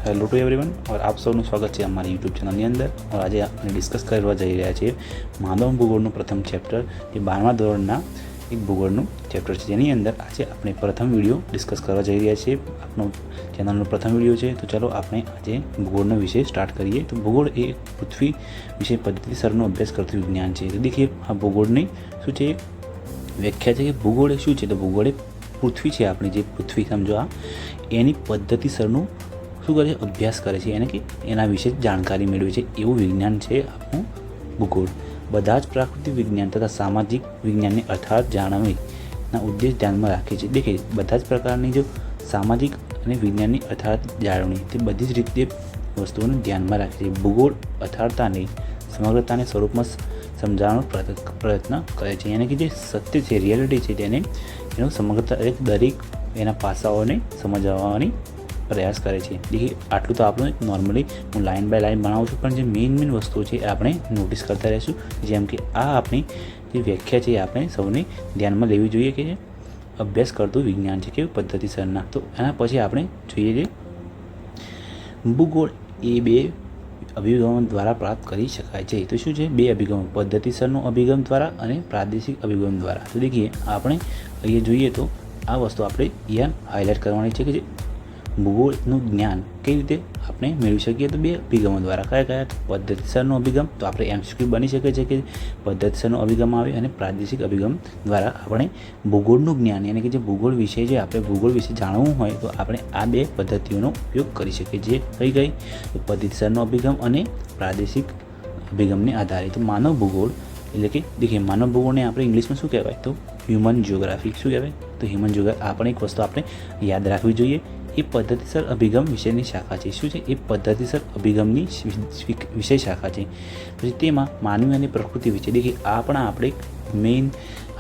Hello to everyone और आप सबનું સ્વાગત છે અમારી યુટ્યુબ ચેનલની અંદર। और આજે આપણે ડિસ્કસ કરવા જઈ રહ્યા છીએ માનવ ભૂગોળનું પ્રથમ ચેપ્ટર જે 12મા ધોરણના એક ભૂગોળનું ચેપ્ટર છે, જેની અંદર આજે આપણે પ્રથમ વિડીયો ડિસ્કસ કરવા જઈ રહ્યા છીએ। આપણો ચેનલનો પ્રથમ વિડીયો છે, તો ચાલો આપણે આજે ભૂગોળનો વિષય સ્ટાર્ટ કરીએ। તો ભૂગોળ એ પૃથ્વી વિશે પદ્ધતિસરનો અભ્યાસ કરતું વિજ્ઞાન છે। તો देखिए આ ભૂગોળની શું છે વ્યાખ્યા છે કે ભૂગોળ એ શું છે, તો ભૂગોળ એ પૃથ્વી છે, આપણી જે પૃથ્વી સમજો આ એની પદ્ધતિસરનું શું કરે છે, અભ્યાસ કરે છે, એને કે એના વિશે જાણકારી મેળવે છે એવું વિજ્ઞાન છે આપણું ભૂગોળ। બધા જ પ્રાકૃતિક વિજ્ઞાન તથા સામાજિક વિજ્ઞાનની અર્થાત જાળવણીના ઉદ્દેશ ધ્યાનમાં રાખે છે। દેખે બધા જ પ્રકારની જો સામાજિક અને વિજ્ઞાનની અર્થાત જાળવણી તે બધી જ રીતે વસ્તુઓને ધ્યાનમાં રાખે છે। ભૂગોળ અર્થાતને સમગ્રતાને સ્વરૂપમાં સમજાવવાનો પ્રયત્ન કરે છે, યાनी કે જે સત્ય છે, રિયાલિટી છે, તેને એનો સમગ્રતા દરેક એના પાસાઓને સમજાવવાની પ્રયાસ કરે છે। देखिए આટલું તો આપણું નોર્મલી હું લાઇન બાય લાઇન બનાવું છું, પણ જે મેઇન વસ્તુઓ છે એ આપણે નોટિસ કરતા રહીશું। જેમ કે આ આપણી જે વ્યાખ્યા છે એ આપણે સૌને ધ્યાનમાં લેવી જોઈએ કે અભ્યાસ કરતું વિજ્ઞાન છે કેવું પદ્ધતિસરના। તો એના પછી આપણે જોઈએ છે ભૂગોળ એ બે અભિગમો દ્વારા પ્રાપ્ત કરી શકાય છે। તો શું છે, બે અભિગમો, પદ્ધતિસરનો અભિગમ દ્વારા અને પ્રાદેશિક અભિગમ દ્વારા। તો देखिए આપણે અહીંયા જોઈએ તો આ વસ્તુ આપણે અહીંયા હાઇલાઇટ કરવાની છે કે જે ભૂગોળનું જ્ઞાન કઈ રીતે આપણે મેળવી શકીએ, તો બે અભિગમો દ્વારા। કયા કયા? પદ્ધતિસરનો અભિગમ, તો આપણે એમસીક્યુ બની શકે છે કે પદ્ધતિસરનો અભિગમ આવે, અને પ્રાદેશિક અભિગમ દ્વારા આપણે ભૂગોળનું જ્ઞાન યાनी કે જે ભૂગોળ વિશે જે આપણે ભૂગોળ વિશે જાણવું હોય તો આપણે આ બે પદ્ધતિઓનો ઉપયોગ કરી શકીએ। જે કઈ કઈ? તો પદ્ધતિસરનો અભિગમ અને પ્રાદેશિક અભિગમને આધારે। તો માનવ ભૂગોળ એટલે કે देखिए માનવ ભૂગોળને આપણે ઇંગ્લિશમાં શું કહેવાય, તો હ્યુમન જિયોગ્રાફી। શું કહેવાય? તો હ્યુમન જિયોગ્રાફી। આપણે એક વસ્તુ આપણે યાદ રાખવી જોઈએ, એ પદ્ધતિસર અભિગમ વિશેની શાખા છે। શું છે? એ પદ્ધતિસર અભિગમની વિષય શાખા છે। પછી તેમાં માનવી અને પ્રકૃતિ વિશે देखिए આ પણ આપણે મેઇન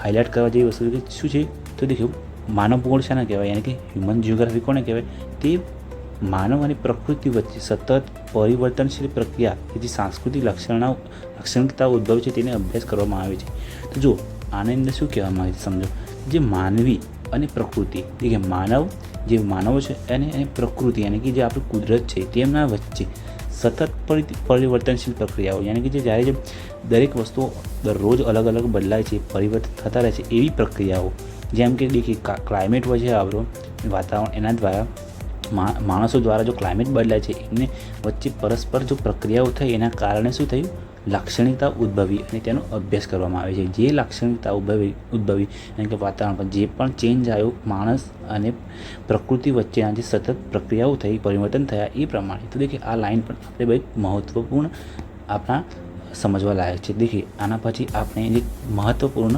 હાઇલાઇટ કરવા જેવી વસ્તુ કે શું છે, તો देखिए માનવ ભૂગોળ શાને કહેવાય, યાनी કે હ્યુમન જિયોગ્રાફી કોને કહેવાય? તે માનવ અને પ્રકૃતિ વચ્ચે સતત પરિવર્તનશીલ પ્રક્રિયા કે જે સાંસ્કૃતિક લાક્ષણિકતાઓ ઉદ્ભવે છે તેને અભ્યાસ કરવામાં આવે છે। તો જો આની અંદર શું કહેવામાં આવે છે સમજો, જે માનવી અને પ્રકૃતિ, કે માનવ જે માનવો છે અને પ્રકૃતિ યાनी કે જે આપણી કુદરત છે તેમના વચ્ચે સતત પરિવર્તનશીલ પ્રક્રિયાઓ, યાनी કે જે જ્યારે જે દરેક વસ્તુઓ દરરોજ અલગ અલગ બદલાય છે, પરિવર્તન થતા રહે છે એવી પ્રક્રિયાઓ। જેમ કે देखिए ક્લાઇમેટ હોય છે આપણું વાતાવરણ, એના દ્વારા માણસો દ્વારા જો ક્લાઇમેટ બદલાય છે એમને વચ્ચે પરસ્પર જો પ્રક્રિયાઓ થઈ એના કારણે શું થયું, લાક્ષણિકતા ઉદ્ભવી અને તેનો અભ્યાસ કરવામાં આવે છે। જે લાક્ષણિકતા ઉદ્ભવી એટલે કે વાતાવરણ પર જે પણ ચેન્જ આવ્યો માણસ અને પ્રકૃતિ વચ્ચેના જે સતત પ્રક્રિયાઓ થઈ, પરિવર્તન થયા એ પ્રમાણે। તો देखिए આ લાઈન પણ આપણે બહુ મહત્ત્વપૂર્ણ આપણા સમજવા લાયક છે। देखिए આના પછી આપણે એક મહત્ત્વપૂર્ણ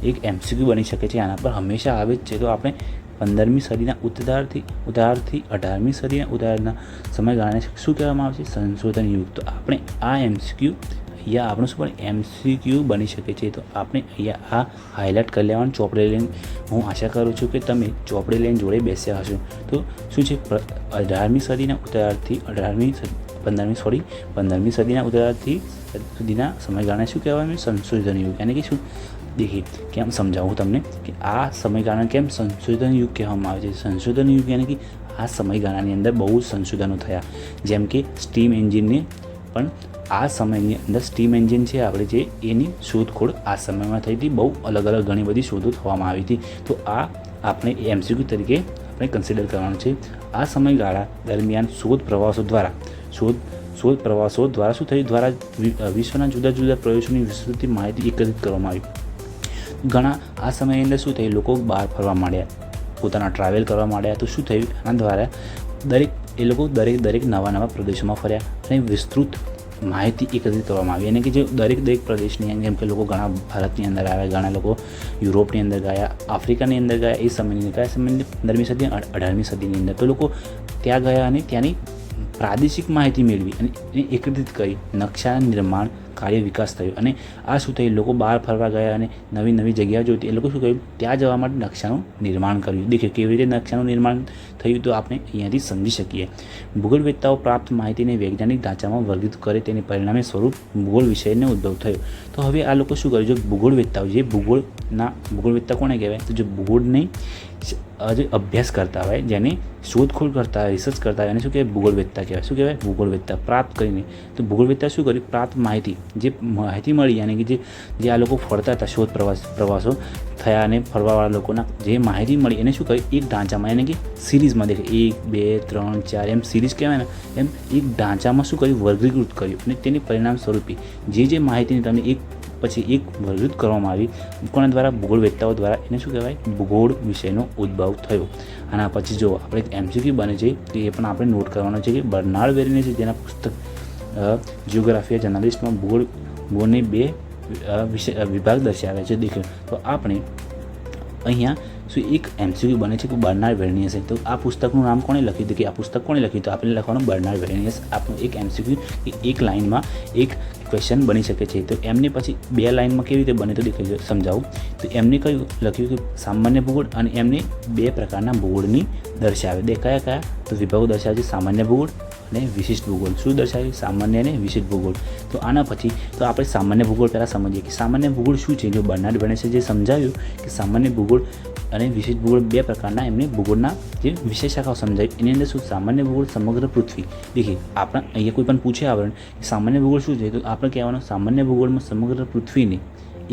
એક એમસીક્યુ બની શકે છે, આના પર હંમેશા આવે જ છે। તો આપણે 15મી સદીના ઉત્તરાર્ધથી 18મી સદીના ઉત્તરાર્ધના સમયગાળાને શું કહેવામાં આવે છે? સંશોધન યુગ। તો આપણે આ એમસીક્યુ અહીંયા આપણું શું પણ એમસીક્યુ બની શકે છે। તો આપણે અહીંયા આ હાઇલાઇટ કરી લેવાનું ચોપડી લઈને। હું આશા કરું છું કે તમે ચોપડી લઈને જોડે બેસ્યા હશો। તો શું છે, 18મી સદીના ઉત્તરાર્ધથી 15મી સદીના ઉત્તરાર્ધથી સુધીના સમયગાળાને શું કહેવામાં આવે? સંશોધન યુગ। યાनी કે શું देखिए કેમ સમજાવું તમને કે આ સમયગાળાને કેમ સંશોધન યુગ કહેવામાં આવે છે? સંશોધન યુગ યાनी કે આ સમયગાળાની અંદર બહુ સંશોધનો થયા। જેમ કે સ્ટીમ એન્જિનને પણ આ સમયની અંદર સ્ટીમ એન્જિન છે આપણે જે એની શોધખોળ આ સમયમાં થઈ હતી, બહુ અલગ અલગ ઘણી બધી શોધો થવામાં આવી હતી। તો આ આપણે એમસીક્યુ તરીકે આપણે કન્સિડર કરવાનું છે। આ સમયગાળા દરમિયાન શોધ પ્રવાસો દ્વારા શું થયું, દ્વારા વિશ્વના જુદા જુદા પ્રદેશોની વિસ્તૃત માહિતી એકત્રિત કરવામાં આવી। ઘણા આ સમયની અંદર શું થયું, લોકો બહાર ફરવા માંડ્યા, પોતાના ટ્રાવેલ કરવા માંડ્યા। તો શું થયું, આના દ્વારા દરેક નવા પ્રદેશોમાં ફર્યા અને વિસ્તૃત માહિતી એકત્રિત કરવામાં આવી। યાनी કે જે દરેક પ્રદેશની, જેમ કે લોકો ઘણા ભારતની અંદર આવ્યા, ઘણા લોકો યુરોપની અંદર ગયા, આફ્રિકાની અંદર ગયા। એ સમયની 15મી સદી 18મી સદીની અંદર તો લોકો ત્યાં ગયા અને ત્યાંની પ્રાદેશિક માહિતી મેળવી અને એકત્રિત કરી નકશાના નિર્માણ કાર્ય વિકાસ થયો। અને આ શું થયું, લોકો બહાર ફરવા ગયા અને નવી જગ્યાઓ જોઈતી, એ લોકો શું કહ્યું, ત્યાં જવા માટે નકશાનું નિર્માણ કર્યું। देखिए કેવી રીતે નકશાનું નિર્માણ થયું તો આપણે અહીંયાથી સમજી શકીએ. ભૂગોળવેત્તાઓ પ્રાપ્ત માહિતીને વૈજ્ઞાનિક ઢાંચામાં વર્ગીકૃત કરે તેને પરિણામે સ્વરૂપ ભૂગોળ વિષયનો ઉદ્ભવ થયો. તો હવે આ લોકો શું કર્યું? જો ભૂગોળવેત્તાઓ, જે ભૂગોળવેત્તા કોને કહેવાય? તો જો ભૂગોળની જે અભ્યાસ કરતા હોય, જેને શોધખોળ કરતા હોય, રિસર્ચ કરતા હોય, એને શું કહેવાય? ભૂગોળવેત્તા કહેવાય. શું કહેવાય? ભૂગોળવેત્તા. પ્રાપ્ત કરીને, તો ભૂગોળવેત્તા શું કર્યું? પ્રાપ્ત માહિતી, જે માહિતી મળી, યાની કે જે આ લોકો ફરતા હતા, શોધ પ્રવાસો થયા અને ફરવાવાળા લોકોના જે માહિતી મળી એને શું કર્યું? એક ઢાંચામાં, યાની કે સિરીઝમાં દેખે 1, 2, 3, 4 એમ સિરીઝ કહેવાય ને, એમ એક ઢાંચામાં શું કર્યું? વર્ગીકૃત કર્યું. અને તેની પરિણામ સ્વરૂપે જે માહિતીને તમને એક પછી એક વર્ગીકૃત કરવામાં આવી, કોના દ્વારા? ભૂગોળવેત્તાઓ દ્વારા. એને શું કહેવાય? ભૂગોળ વિષયનો ઉદ્ભવ થયો. આના પછી જો આપણે એક MCQ બને છે, તો એ પણ આપણે નોટ કરવાનો છે કે બર્નાર્ડ વેરીને છે, જેના પુસ્તક જિયોગ્રાફી જર્નાલિસ્ટમાં ભૂગોળની 2 વિભાગ દર્શાવે છે. દેખ્યો તો આપણે અહીંયા શું એક MCQ બને છે કે બર્નાર્ડ વેરીનિયસ છે. તો આ પુસ્તકનું નામ કોણે લખ્યું હતું? કે આ પુસ્તક કોણે લખ્યું? તો આપણે લખવાનું બર્નાર્ડ વેરીનિયસ. આપણું એક MCQ કે એક લાઇનમાં એક ક્વેશ્ચન બની શકે છે. તો એમને પછી 2 લાઇનમાં કેવી રીતે બને તો દેખાય સમજાવું. તો એમને કયું લખ્યું કે સામાન્ય ભૂગોળ, અને એમને 2 પ્રકારના ભૂગોળની દર્શાવે. કયા? તો વિભાગો દર્શાવે છે, સામાન્ય ભૂગોળ અને વિશિષ્ટ ભૂગોળ. શું દર્શાવે? સામાન્ય અને વિશિષ્ટ ભૂગોળ. તો આના પછી તો આપણે સામાન્ય ભૂગોળ પહેલાં સમજીએ કે સામાન્ય ભૂગોળ શું છે. જો બર્નાર્ડ વેરીનિયસે જે સમજાવ્યું કે સામાન્ય ભૂગોળ અને વિશિષ્ટ ભૂગોળ 2 પ્રકારના એમને ભૂગોળના જે વિશેષ શાખાઓ સમજાવી. એની અંદર શું? સામાન્ય ભૂગોળ સમગ્ર પૃથ્વી. દેખીએ આપણે અહીંયા કોઈ પણ પૂછે આવરણ કે સામાન્ય ભૂગોળ શું છે, તો આપણે કહેવાનું સામાન્ય ભૂગોળમાં સમગ્ર પૃથ્વીને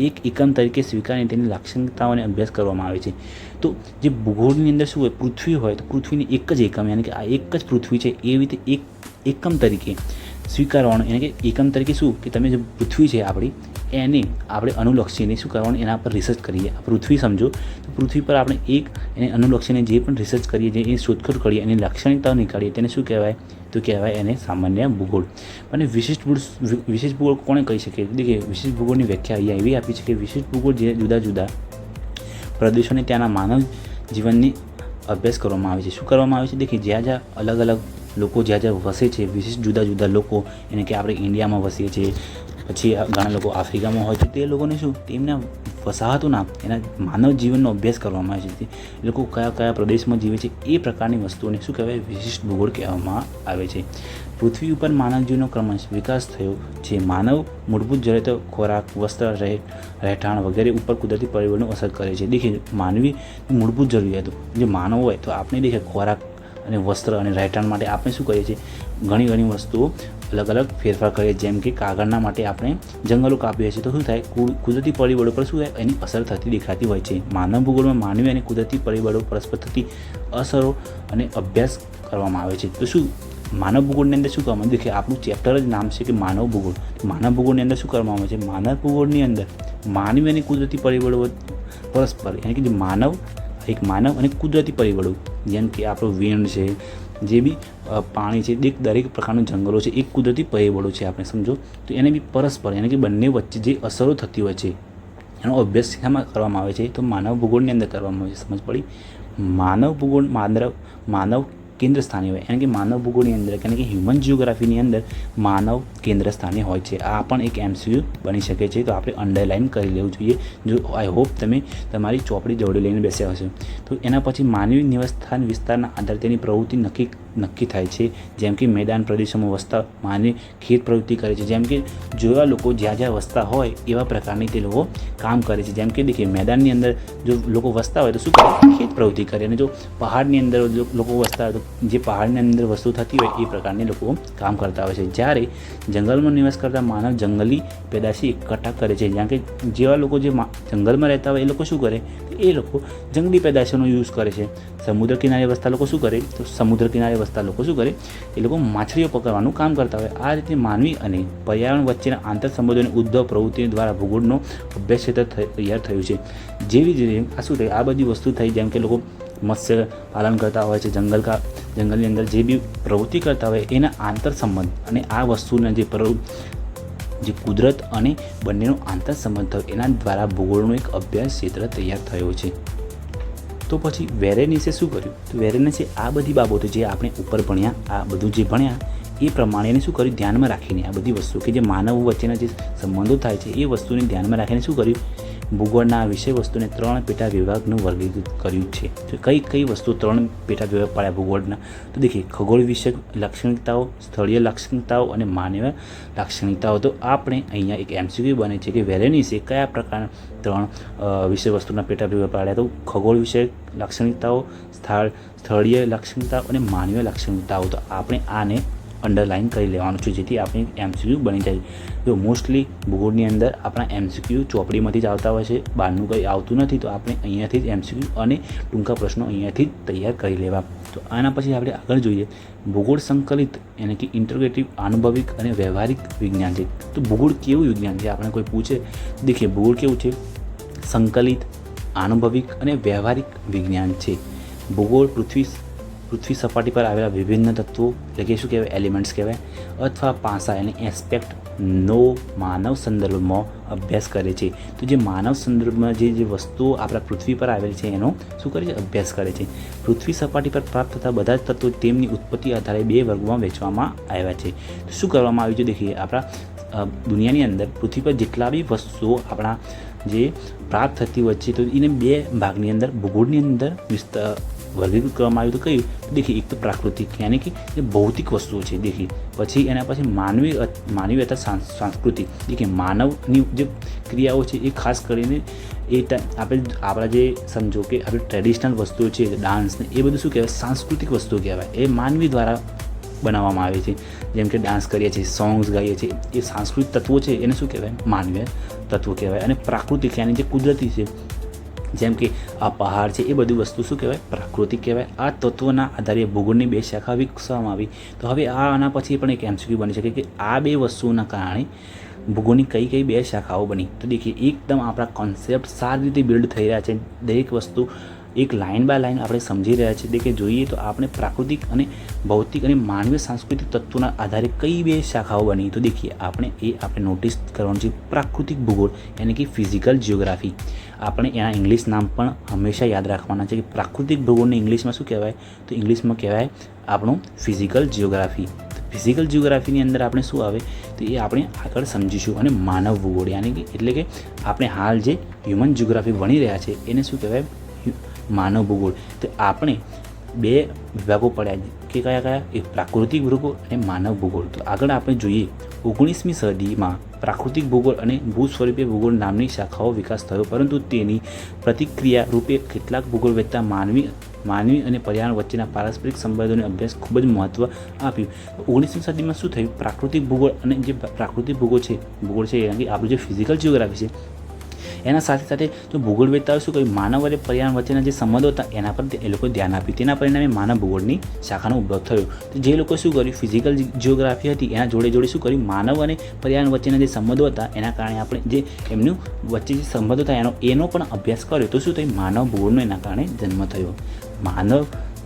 એક એકમ તરીકે સ્વીકારીને તેની લાક્ષણિકતાઓને અભ્યાસ કરવામાં આવે છે. તો જે ભૂગોળની અંદર શું હોય? પૃથ્વી હોય તો પૃથ્વીની એક જ એકમ, યાની કે આ એક જ પૃથ્વી છે, એવી રીતે એક એકમ તરીકે સ્વીકારવાનું. એને કે એકમ તરીકે શું કે તમે જે પૃથ્વી છે આપણી, એને આપણે અનુલક્ષીને શું કરવાનું? એના પર રિસર્ચ કરીએ. પૃથ્વી સમજો તો પૃથ્વી પર આપણે એને અનુલક્ષીને જે પણ રિસર્ચ કરીએ, જે એ શોધખોળ કરીએ, એની લાક્ષણિકતાઓ નીકાળીએ, તેને શું કહેવાય? તો કહેવાય એને સામાન્ય ભૂગોળ. અને વિશિષ્ટ ભૂગોળ કોણે કહી શકીએ? દેખીએ વિશિષ્ટ ભૂગોળની વ્યાખ્યા અહીંયા એવી આપી છે કે વિશિષ્ટ ભૂગોળ જે જુદા જુદા પ્રદેશોને ત્યાંના માનવ જીવનની અભ્યાસ કરવામાં આવે છે. શું કરવામાં આવે છે? દેખીએ જ્યાં અલગ અલગ લોકો જ્યાં વસે છે, વિશિષ્ટ જુદા જુદા લોકો, એને કે આપણે ઇન્ડિયામાં વસીએ છીએ, પછી ઘણા લોકો આફ્રિકામાં હોય તો તે લોકોને શું? તેમના વસાહતોના એના માનવ જીવનનો અભ્યાસ કરવામાં આવે છે. એ લોકો કયા પ્રદેશમાં જીવે છે, એ પ્રકારની વસ્તુઓને શું કહેવાય? વિશિષ્ટ ભૂગોળ કહેવામાં આવે છે. પૃથ્વી ઉપર માનવ જીવનનો ક્રમશ વિકાસ થયો છે. માનવ મૂળભૂત જરૂરિયાતો ખોરાક, વસ્ત્ર, રહેઠાણ વગેરે ઉપર કુદરતી પરિબળોને અસર કરે છે. દેખીએ માનવી મૂળભૂત જરૂરિયાતો, જે માનવ હોય તો આપણે દેખીએ ખોરાક અને વસ્ત્ર અને રહેઠાણ માટે આપણે શું કરીએ છીએ? ઘણી વસ્તુઓ અલગ અલગ ફેરફાર કરીએ. જેમ કે કાગળના માટે આપણે જંગલો કાપીએ છીએ, તો શું થાય? કુદરતી પરિબળો પર શું થાય? એની અસર થતી દેખાતી હોય છે. માનવ ભૂગોળમાં માનવી અને કુદરતી પરિબળો પરસ્પર થતી અસરો અને અભ્યાસ કરવામાં આવે છે. તો શું માનવ ભૂગોળની અંદર શું કરવામાં આવે? દેખીએ આપણું ચેપ્ટર જ નામ છે કે માનવ ભૂગોળ. માનવ ભૂગોળની અંદર શું કરવામાં આવે છે? માનવ ભૂગોળની અંદર માનવી અને કુદરતી પરિબળો પરસ્પર, એટલે કે જે માનવ અને કુદરતી પરિબળો, જેમ કે આપણું વિન્ડ છે, જે બી પાણી છે, દરેક પ્રકારનું જંગલો છે, એક કુદરતી પરિબળો છે. આપણે સમજો તો એને બી પરસ્પર, એટલે કે બંને વચ્ચે જે અસરો થતી હોય છે, એનો અભ્યાસ શેમાં કરવામાં આવે છે? તો માનવ ભૂગોળની અંદર કરવામાં આવે છે. સમજ પડી? માનવ ભૂગોળ માનવ કેન્દ્ર સ્થાને હોય, એટલે કે માનવ ભૂગોળની અંદર, એટલે કે હ્યુમન જિયોગ્રાફીની અંદર માનવ કેન્દ્ર સ્થાને હોય છે. આ પણ એક MCQ બની શકે છે. તો આપણે અંડરલાઇન કરી લેવું જોઈએ. જો આઈ હોપ તમે તમારી ચોપડી જોડે લઈને બેસ્યા હશો. તો એના પછી માનવી નિવાસસ્થાન વિસ્તારના આધારે તેની પ્રવૃત્તિ નક્કી થાય છે. જેમ કે મેદાન પ્રદેશોમાં વસતા માનવી ખેત પ્રવૃત્તિ કરે છે. જેમ કે જેવા લોકો જ્યાં વસતા હોય એવા પ્રકારની તે લોકો કામ કરે છે. જેમ કે દેખીએ મેદાનની અંદર જો લોકો વસતા હોય તો શું કરે? ખેત પ્રવૃત્તિ કરે. અને જો પહાડની અંદર લોકો વસતા હોય તો જે પહાડની અંદર વસ્તુ થતી હોય એ પ્રકારની લોકો કામ કરતા હોય છે. જ્યારે જંગલમાં નિવાસ કરતા માનવ જંગલી પેદાશી એકઠા કરે છે. જેમ કે જેવા લોકો જે જંગલમાં રહેતા હોય એ લોકો શું કરે? એ લોકો જંગલી પેદાશોનો યુઝ કરે છે. સમુદ્ર કિનારે વસતા લોકો શું કરે? તો સમુદ્ર કિનારે વસતા લોકો શું કરે? એ લોકો માછલીઓ પકડવાનું કામ કરતા હોય. આ રીતે માનવી અને પર્યાવરણ વચ્ચેના આંતર સંબંધોની ઉદ્ભવ પ્રવૃત્તિ દ્વારા ભૂગોળનો અભ્યાસ ક્ષેત્ર તૈયાર થયું છે. જેવી જ રીતે આ શું થાય? આ બધી વસ્તુ થઈ. જેમ કે લોકો મત્સ્ય પાલન કરતા હોય છે, જંગલની અંદર જે બી પ્રવૃત્તિ કરતા હોય એના આંતર સંબંધ, અને આ વસ્તુના જે કુદરત અને બંનેનો આંતર સંબંધ થયો, એના દ્વારા ભૂગોળનો એક અભ્યાસ ક્ષેત્ર તૈયાર થયો છે. તો પછી વેરેનિસે શું કર્યું? તો વેરેનિસે આ બધી બાબતો જે આપણે ઉપર ભણ્યા, આ બધું જે ભણ્યા એ પ્રમાણે એને શું કર્યું? ધ્યાનમાં રાખીને આ બધી વસ્તુ કે જે માનવ વચ્ચેના જે સંબંધો થાય છે એ વસ્તુને ધ્યાનમાં રાખીને શું કર્યું? ભૂગોળના વિષય વસ્તુને 3 પેટા વિભાગનું વર્ગીકૃત કર્યું છે. તો કઈ કઈ વસ્તુ 3 પેટા વિભાગ પાડ્યા ભૂગોળના? તો દેખીએ, ખગોળ વિષયક લાક્ષણિકતાઓ, સ્થળીય લાક્ષણિકતાઓ અને માનવીય લાક્ષણિકતાઓ. તો આપણે અહીંયા એક MCQ બને છે કે વેલેન્સીએ કયા પ્રકારના 3 વિષય વસ્તુના પેટા વિભાગ પાડ્યા? તો ખગોળ વિષયક લાક્ષણિકતાઓ, સ્થળીય લાક્ષણિકતાઓ અને માનવીય લાક્ષણિકતાઓ. તો આપણે આને અંડરલાઇન કરી લેવાનું છે, જેથી આપણે MCQ બની જાય. જો મોસ્ટલી ભૂગોળની અંદર આપણા MCQ ચોપડીમાંથી જ આવતા હોય છે, બહારનું કંઈ આવતું નથી. તો આપણે અહીંયાથી જ MCQ અને ટૂંકા પ્રશ્નો અહીંયાથી જ તૈયાર કરી લેવા. તો આના પછી આપણે આગળ જોઈએ, ભૂગોળ સંકલિત એટલે કે ઇન્ટરગ્રેટિવ આનુભવિક અને વ્યવહારિક વિજ્ઞાન છે. તો ભૂગોળ કેવું વિજ્ઞાન છે? આપણે કોઈ પૂછે, દેખીએ ભૂગોળ કેવું છે? સંકલિત, આનુભવિક અને વ્યવહારિક વિજ્ઞાન છે. ભૂગોળ પૃથ્વી સપાટી પર આવેલા વિભિન્ન તત્વો એટલે કે શું કહેવાય? એલિમેન્ટ્સ કહેવાય, અથવા પાસા એટલે એસ્પેક્ટનો માનવ સંદર્ભમાં અભ્યાસ કરે છે. તો જે માનવ સંદર્ભમાં જે વસ્તુઓ આપણા પૃથ્વી પર આવેલી છે એનો શું કરે છે? અભ્યાસ કરે છે. પૃથ્વી સપાટી પર પ્રાપ્ત થતા બધા જ તત્વો તેમની ઉત્પત્તિ આધારે 2 વર્ગમાં વહેંચવામાં આવ્યા છે. તો શું કરવામાં આવ્યું છે? દેખીએ, આપણા દુનિયાની અંદર પૃથ્વી પર જેટલા બી વસ્તુઓ આપણા જે પ્રાપ્ત થતી હોય છે, તો એને 2 ભાગની અંદર ભૂગોળની અંદર વર્ગીકૃત કરવામાં આવ્યું. તો કયું? દેખીએ, એક તો પ્રાકૃતિક યાની કે જે ભૌતિક વસ્તુઓ છે. દેખીએ, પછી એના પછી માનવી અથવા સાંસ્કૃતિક. દેખીએ, માનવની જે ક્રિયાઓ છે એ ખાસ કરીને આપણા જે સમજો કે આપણે ટ્રેડિશનલ વસ્તુઓ છે, ડાન્સ ને એ બધું શું કહેવાય? સાંસ્કૃતિક વસ્તુઓ કહેવાય. એ માનવી દ્વારા બનાવવામાં આવે છે. જેમ કે ડાન્સ કરીએ છીએ, સોંગ્સ ગાઈએ છીએ, એ સાંસ્કૃતિક તત્વો છે એને શું કહેવાય? માનવીય તત્વો કહેવાય. અને પ્રાકૃતિક યાની જે કુદરતી છે, જેમ કે આ પહાડ છે, એ બધી વસ્તુ શું કહેવાય? પ્રાકૃતિક કહેવાય. આ તત્વોના આધારે ભૂગોળની 2 શાખા વિકસાવવામાં આવી. તો હવે આના પછી પણ એક MCQ બની શકે કે આ 2 વસ્તુઓના કારણે ભૂગોળની કઈ 2 શાખાઓ બની. તો દેખીએ, એકદમ આપણા કોન્સેપ્ટ સારી રીતે બિલ્ડ થઈ રહ્યા છે. દરેક વસ્તુ એક લાઇન બાય લાઇન આપણે સમજી રહ્યા છીએ. દેખીએ, જોઈએ તો આપણે પ્રાકૃતિક અને ભૌતિક અને માનવીય સાંસ્કૃતિક તત્વોના આધારે કઈ 2 શાખાઓ બની. તો દેખીએ, આપણે નોટિસ કરવાનું છે. પ્રાકૃતિક ભૂગોળ એટલે કે ફિઝિકલ જિયોગ્રાફી. આપણે એના ઇંગ્લિશ નામ પણ હંમેશા યાદ રાખવાના છે કે પ્રાકૃતિક ભૂગોળને ઇંગ્લિશમાં શું કહેવાય? તો ઇંગ્લિશમાં કહેવાય આપણું ફિઝિકલ જિયોગ્રાફી. ફિઝિકલ જિયોગ્રાફીની અંદર આપણે શું આવે? તો એ આપણે આગળ સમજીશું. અને માનવ ભૂગોળ યાની કે એટલે કે આપણે હાલ જે હ્યુમન જિયોગ્રાફી ભણી રહ્યા છે એને શું કહેવાય? માનવ ભૂગોળ. તો આપણે 2 વિભાગો પડ્યા કે કયા? એક પ્રાકૃતિક ભૂગોળ અને માનવ ભૂગોળ. તો આગળ આપણે જોઈએ, 19મી સદીમાં પ્રાકૃતિક ભૂગોળ અને ભૂસ્વરૂપીય ભૂગોળ નામની શાખાઓ વિકાસ થયો, પરંતુ તેની પ્રતિક્રિયા રૂપે કેટલાક ભૂગોળ વેચતા માનવી અને પર્યાવરણ વચ્ચેના પારસ્પરિક સંબંધોને અભ્યાસ ખૂબ જ મહત્ત્વ આપ્યું. 19મી સદીમાં શું થયું? પ્રાકૃતિક ભૂગોળ અને જે પ્રાકૃતિક ભૂગોળ છે યાની કે આપણું જે ફિઝિકલ જિયોગ્રાફી છે એના સાથે સાથે જો ભૂગોળ વેચતાઓ શું કહ્યું? માનવ અને પર્યાવરણ વચ્ચેના જે સંબંધો હતા એના પર એ લોકોએ ધ્યાન આપ્યું. તેના પરિણામે માનવ ભૂગોળની શાખાનો ઉદ્ભવ થયો. તો જે લોકો શું કર્યું? ફિઝિકલ જિયોગ્રાફી હતી એના જોડે શું કર્યું? માનવ અને પર્યાવરણ વચ્ચેના જે સંબંધો હતા એના કારણે આપણે જે એમનું વચ્ચે જે સંબંધો હતા એનો પણ અભ્યાસ કર્યો. તો શું થયું? માનવ ભૂગોળનો એના કારણે જન્મ થયો.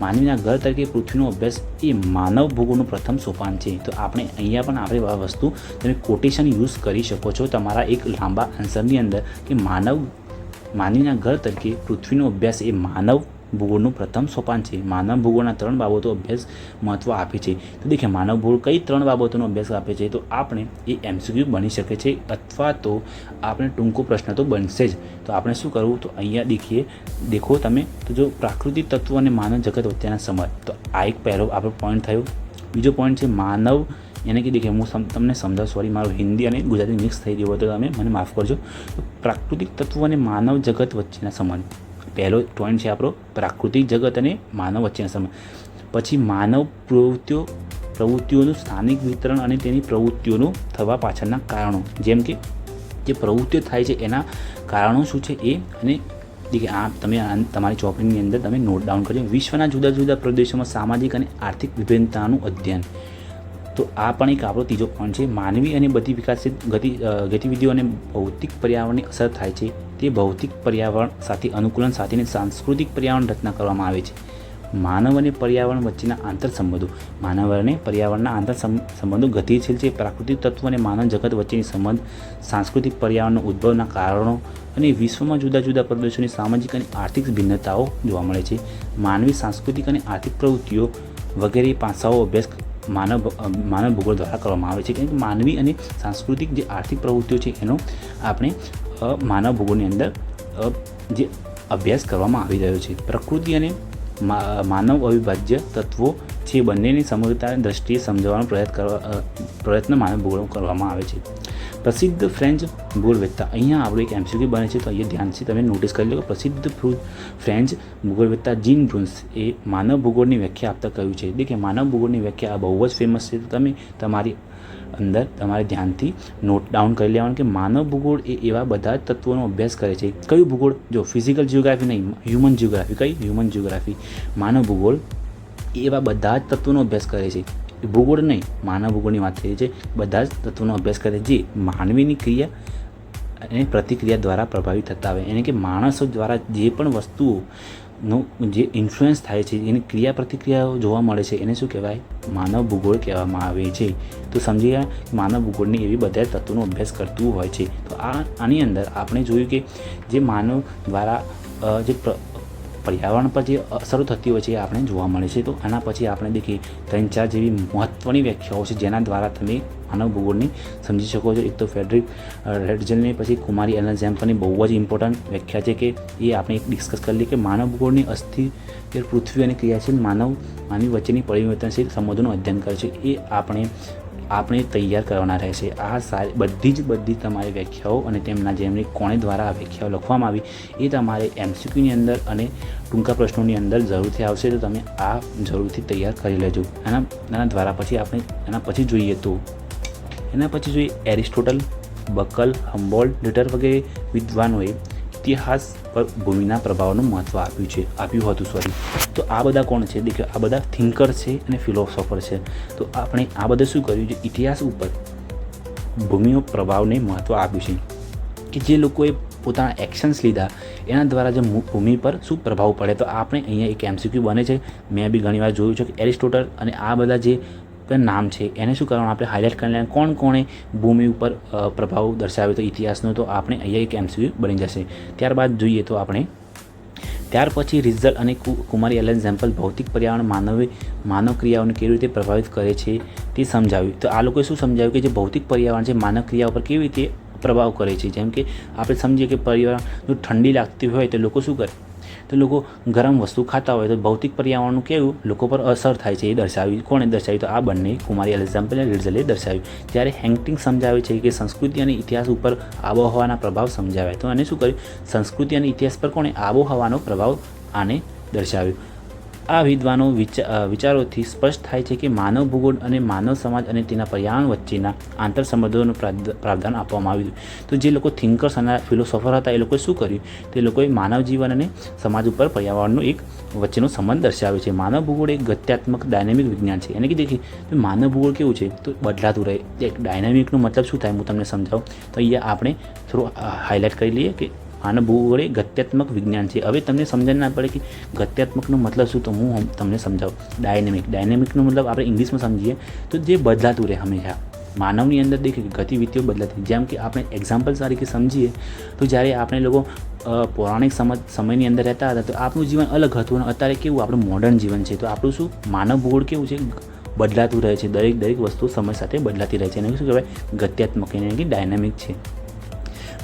માનવીના ઘર તરીકે પૃથ્વીનો અભ્યાસ એ માનવ ભૂગોળનું પ્રથમ સોપાન છે. તો આપણે અહીંયા પણ આપણે આ વસ્તુ તમે કોટેશન યુઝ કરી શકો છો તમારા એક લાંબા આન્સરની અંદર કે માનવીના ઘર તરીકે પૃથ્વીનો અભ્યાસ એ માનવ ભૂગોળનું પ્રથમ સોપાન છે. માનવ ભૂગોળના 3 બાબતો અભ્યાસ મહત્ત્વ આપે છે. તો દેખીએ, માનવ ભૂગોળ કઈ 3 બાબતોનો અભ્યાસ આપે છે? તો આપણે એ MCQ બની શકે છે, અથવા તો આપણે ટૂંકો પ્રશ્ન તો બનશે જ. તો આપણે શું કરવું? તો અહીંયા દેખો તમે તો જો પ્રાકૃતિક તત્વો અને માનવ જગત વચ્ચેના સંબંધ. તો આ એક પહેલો આપણો પોઈન્ટ થયો. બીજો પોઈન્ટ છે માનવ એને કે દેખીએ, હું તમને સમજાવું, સોરી મારું હિન્દી અને ગુજરાતી મિક્સ થઈ ગયું હોય તો તમે મને માફ કરજો. તો પ્રાકૃતિક તત્વો અને માનવ જગત વચ્ચેના સંબંધ પહેલો પોઈન્ટ છે આપણો, પ્રાકૃતિક જગત અને માનવ વચ્ચેના સંબંધ. પછી માનવ પ્રવૃત્તિઓનું સ્થાનિક વિતરણ અને તેની પ્રવૃત્તિઓનું થવા પાછળના કારણો. જેમ કે જે પ્રવૃત્તિઓ થાય છે એના કારણો શું છે એ, અને આ તમે તમારી ચોપડીની અંદર તમે નોટ ડાઉન કરજો. વિશ્વના જુદા જુદા પ્રદેશોમાં સામાજિક અને આર્થિક વિભિન્નતાનું અધ્યયન. તો આ પણ એક આપણો ત્રીજો પોઈન્ટ છે. માનવી અને બધી વિકાસશીલ ગતિવિધિઓ અને ભૌતિક પર્યાવરણની અસર થાય છે. તે ભૌતિક પર્યાવરણ સાથે અનુકૂલન સાથેની સાંસ્કૃતિક પર્યાવરણ રચના કરવામાં આવે છે. માનવ અને પર્યાવરણ વચ્ચેના આંતરસંબંધો. માનવ અને પર્યાવરણના આંતરસંબંધો ગતિશીલ છે. પ્રાકૃતિક તત્વો અને માનવ જગત વચ્ચેની સંબંધ, સાંસ્કૃતિક પર્યાવરણનો ઉદ્ભવના કારણો અને વિશ્વમાં જુદા જુદા પ્રદેશોની સામાજિક અને આર્થિક ભિન્નતાઓ જોવા મળે છે. માનવી સાંસ્કૃતિક અને આર્થિક પ્રવૃત્તિઓ વગેરે પાસાઓ અભ્યાસ માનવ ભૂગોળ દ્વારા કરવામાં આવે છે. કેમ કે માનવી અને સાંસ્કૃતિક જે આર્થિક પ્રવૃત્તિઓ છે એનો આપણે માનવ ભૂગોળની અંદર જે અભ્યાસ કરવામાં આવી રહ્યો છે. પ્રકૃતિ અને માનવ અવિભાજ્ય તત્વો છે બંનેની સમગ્રતાની દ્રષ્ટિએ સમજાવવાનો પ્રયત્ન માનવ ભૂગોળ કરવામાં આવે છે. પ્રસિદ્ધ ફ્રેન્ચ ભૂગોળવેત્તા, અહીંયા આપણું એક MCQ બને છે તો અહીંયા ધ્યાનથી તમે નોટિસ કરી લો કે પ્રસિદ્ધ ફ્રેન્ચ ભૂગોળવેત્તા જીન બ્રુન્સ એ માનવ ભૂગોળની વ્યાખ્યા આપતા કહ્યું છે. એટલે કે માનવ ભૂગોળની વ્યાખ્યા આ બહુ જ ફેમસ છે. તો તમે તમારી અંદર તમારે ધ્યાનથી નોટ ડાઉન કરી લેવાનું કે માનવ ભૂગોળ એ એવા બધા જ તત્વોનો અભ્યાસ કરે છે. કયું ભૂગોળ? જો ફિઝિકલ જિયોગ્રાફી નહીં, હ્યુમન જિયોગ્રાફી. કઈ? Human geography. માનવ ભૂગોળ એવા બધા જ તત્વોનો અભ્યાસ કરે છે. ભૂગોળ નહીં, માનવ ભૂગોળની વાત કરીએ છીએ. બધા જ તત્વોનો અભ્યાસ કરે જે માનવીની ક્રિયા અને પ્રતિક્રિયા દ્વારા પ્રભાવિત થતા હોય. એટલે કે માણસો દ્વારા જે પણ વસ્તુઓનો જે ઇન્ફ્લુઅન્સ થાય છે, એની ક્રિયા પ્રતિક્રિયાઓ જોવા મળે છે, એને શું કહેવાય? માનવ ભૂગોળ કહેવામાં આવે છે. તો સમજી ગયા, માનવ ભૂગોળની એવી બધા તત્વોનો અભ્યાસ કરતું હોય છે. તો આની અંદર આપણે જોયું કે જે માનવ દ્વારા જે પર્યાવરણ પર જે અસરો થતી હોય છે એ આપણે જોવા મળે છે. તો આના પછી આપણે દેખીએ 3-4 જેવી મહત્ત્વની વ્યાખ્યાઓ છે જેના દ્વારા તમે માનવ ભૂગોળની સમજી શકો છો. એક તો ફ્રેડરિક રેટઝલની, પછી કુમારી એલન ઝેમ્પલની બહુ જ ઇમ્પોર્ટન્ટ વ્યાખ્યા છે કે એ આપણે એક ડિસ્કસ કરી લઈએ કે માનવ ભૂગોળની અસ્થિર પૃથ્વી અને ક્રિયાશીલ માનવી વચ્ચેની પરિવર્તનશીલ સંબંધોનું અધ્યયન કરે છે. એ આપણે તૈયાર કરવાના રહેશે. આ બધી તમારી વ્યાખ્યાઓ અને તેમના જેમની કોણે દ્વારા આ વ્યાખ્યાઓ લખવામાં આવી એ તમારે MCQની અંદર અને ટૂંકા પ્રશ્નોની અંદર જરૂરથી આવશે. તો તમે આ જરૂરથી તૈયાર કરી લેજો. એના દ્વારા પછી આપણે એના પછી જોઈએ એરિસ્ટોટલ, બકલ, હમ્બોલ્ટ, લિટર વગેરે વિદ્વાનોએ ઇતિહાસ પર ભૂમિના પ્રભાવનું મહત્ત્વ આપ્યું હતું. તો આ બધા કોણ છે? દેખો, આ બધા થિંકર છે અને ફિલોસોફર છે. તો આપણે આ બધું શું કર્યું છે? ઇતિહાસ ઉપર ભૂમિનો પ્રભાવને મહત્ત્વ આપ્યું છે કે જે લોકોએ પોતાના એક્શન્સ લીધા એના દ્વારા જે ભૂમિ પર શું પ્રભાવ પડે. તો આપણે અહીંયા એક MCQ બને છે. મેં બી ઘણીવાર જોયું છે કે એરિસ્ટોટલ અને આ બધા જે નામ છે એને શું કરવાનું? આપણે હાઇલાઇટ કરી લેવાનું કોણ કોણે ભૂમિ ઉપર પ્રભાવ દર્શાવ્યો તો ઇતિહાસનો. તો આપણે અહીંયા એક MCQ બની જશે. ત્યારબાદ જોઈએ તો આપણે ત્યાર પછી રિઝલ અને કુમારી એલન ઝેમ્પલ ભૌતિક પર્યાવરણ માનવ ક્રિયાઓને કેવી રીતે પ્રભાવિત કરે છે તે સમજાવ્યું. તો આ લોકોએ શું સમજાવ્યું કે જે ભૌતિક પર્યાવરણ છે માનવ ક્રિયાઓ પર કેવી રીતે પ્રભાવ કરે છે. જેમ કે આપણે સમજીએ કે પર્યાવરણ જો ઠંડી લાગતી હોય તો લોકો શું કરે? તો લોકો ગરમ વસ્તુ ખાતા હોય. તો ભૌતિક પર્યાવરણનું કેવું લોકો પર અસર થાય છે એ દર્શાવ્યું. કોણે દર્શાવ્યું? તો આ બંને કુમારી એલન ઝેમ્પલ અને રિઝલે દર્શાવ્યું. જ્યારે હેન્ટિંગ સમજાવે છે કે સંસ્કૃતિ અને ઇતિહાસ ઉપર આબોહવાના પ્રભાવ સમજાવ્યા. તો આને શું કર્યું? સંસ્કૃતિ અને ઇતિહાસ પર કોણે આબોહવાનો પ્રભાવ આને દર્શાવ્યો. આ વિદ્વાનો વિચારોથી સ્પષ્ટ થાય છે કે માનવ ભૂગોળ અને માનવ સમાજ અને તેના પર્યાવરણ વચ્ચેના આંતરસંબંધોનું પ્રાવધાન આપવામાં આવ્યું. તો જે લોકો થિંકર્સ અને ફિલોસોફર હતા એ લોકોએ શું કર્યું? તે લોકોએ માનવ જીવન અને સમાજ ઉપર પર્યાવરણનો એક વચ્ચેનો સંબંધ દર્શાવ્યો છે. માનવ ભૂગોળ એક ગત્યાત્મક ડાયનેમિક વિજ્ઞાન છે. એને કે દેખીએ માનવ ભૂગોળ કેવું છે? તો બદલાતું રહે. એક ડાયનેમિકનો મતલબ શું થાય? હું તમને સમજાવું. તો અહીંયા આપણે થોડું હાઇલાઇટ કરી લઈએ કે માનવ ભૂગોળ એ ગત્યાત્મક વિજ્ઞાન છે. હવે તમને સમજણ ના પડે કે ગત્યાત્મકનો મતલબ શું, તો હું તમને સમજાવું. ડાયનેમિકનો મતલબ આપણે ઇંગ્લિશમાં સમજીએ તો જે બદલાતું રહે હંમેશા. માનવની અંદર દેખીએ ગતિવિધિઓ બદલાતી. જેમ કે આપણે એક્ઝામ્પલ તરીકે સમજીએ તો જ્યારે આપણે લોકો પૌરાણિક સમયની અંદર રહેતા હતા તો આપણું જીવન અલગ હતું અને અત્યારે કેવું આપણું મોડર્ન જીવન છે. તો આપણું શું માનવ ભૂગોળ કેવું છે? બદલાતું રહે છે. દરેક વસ્તુ સમય સાથે બદલાતી રહે છે. એને શું કહેવાય? ગત્યાત્મક, એટલે કે ડાયનેમિક છે.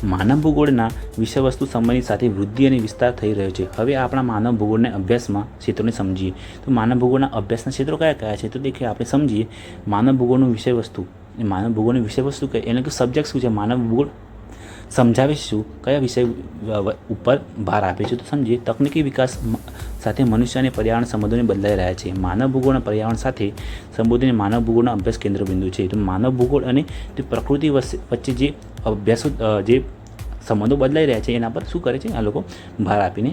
માનવ ભૂગોળના વિષયવસ્તુ સમયની સાથે વૃદ્ધિ અને વિસ્તાર થઈ રહ્યો છે. હવે આપણા માનવ ભૂગોળના અભ્યાસમાં ક્ષેત્રોને સમજીએ તો માનવ ભૂગોળના અભ્યાસના ક્ષેત્રો કયા છે? તો દેખીએ આપણે સમજીએ માનવ ભૂગોળનું વિષયવસ્તુ કહે એટલે કે સબ્જેક્ટ શું છે? માનવ ભૂગોળ સમજાવે શું? કયા વિષય ઉપર ભાર આપે છે? તો સમજીએ તકનીકી વિકાસ સાથે મનુષ્ય અને પર્યાવરણ સંબંધોને બદલાઈ રહ્યા છે. માનવ ભૂગોળના પર્યાવરણ સાથે સંબોધીને માનવ ભૂગોળના અભ્યાસ કેન્દ્રબિંદુ છે. તો માનવ ભૂગોળ અને તે પ્રકૃતિ વચ્ચે જે અભ્યાસો જે સંબંધો બદલાઈ રહ્યા છે એના પર શું કરે છે? આ લોકો ભાર આપીને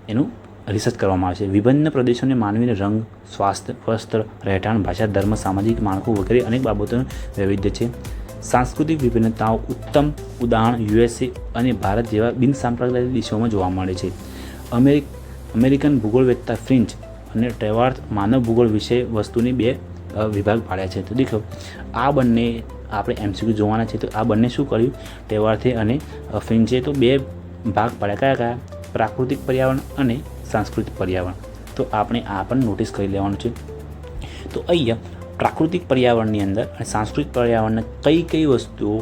એનું રિસર્ચ કરવામાં આવે છે. વિભિન્ન પ્રદેશોને માનવીને રંગ, સ્વાસ્થ્ય, વસ્ત્ર, રહેઠાણ, ભાષા, ધર્મ, સામાજિક માળખું વગેરે અનેક બાબતોનું વૈવિધ્ય છે. સાંસ્કૃતિક વિભિન્નતાઓ ઉત્તમ ઉદાહરણ USA અને ભારત જેવા બિનસાંપ્રદાયિક દેશોમાં જોવા મળે છે. અમેરિકન ભૂગોળવેત્તા ફ્રિન્ચ અને ટ્રેવાર્થ માનવ ભૂગોળ વિશે વસ્તુની 2 વિભાગ પાડ્યા છે. તો દેખો આ બંને આપણે MCQ જોવાના છે. તો આ બંને શું કર્યું? ટ્રેવાર્થે અને ફ્રિન્ચે તો 2 ભાગ પાડ્યા. કયા? પ્રાકૃતિક પર્યાવરણ અને સાંસ્કૃતિક પર્યાવરણ. તો આપણે આ પણ નોટિસ કરી લેવાનું છે. તો અહીંયા પ્રાકૃતિક પર્યાવરણની અંદર અને સાંસ્કૃતિક પર્યાવરણને કઈ વસ્તુઓ